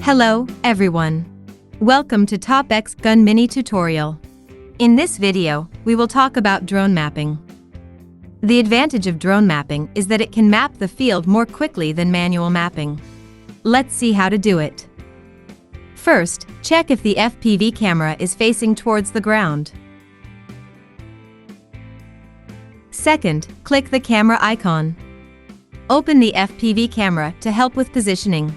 Hello, everyone. Welcome to TopxGun mini tutorial. In this video, we will talk about drone mapping. The advantage of drone mapping is that it can map the field more quickly than manual mapping. Let's see how to do it. First, check if the FPV camera is facing towards the ground. Second, click the camera icon. Open the FPV camera to help with positioning.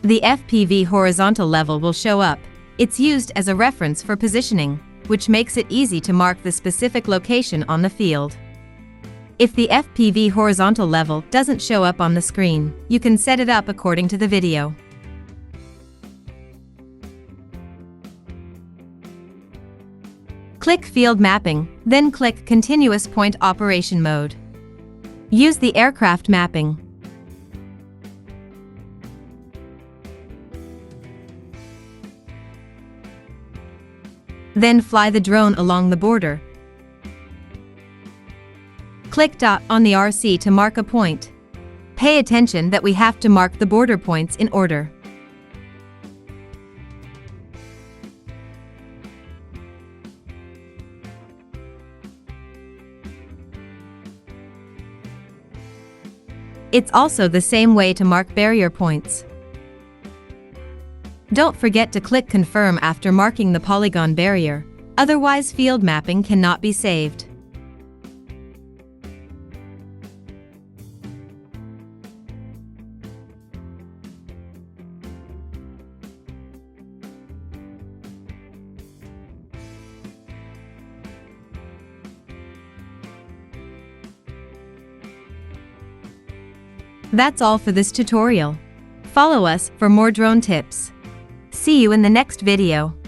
The FPV horizontal level will show up. It's used as a reference for positioning, which makes it easy to mark the specific location on the field. If the FPV horizontal level doesn't show up on the screen, you can set it up according to the video. Click Field Mapping, then click Continuous Point Operation Mode. Use the aircraft mapping. Then fly the drone along the border. Click dot on the RC to mark a point. Pay attention that we have to mark the border points in order. It's also the same way to mark barrier points. Don't forget to click Confirm after marking the polygon barrier, otherwise field mapping cannot be saved. That's all for this tutorial. Follow us for more drone tips. See you in the next video.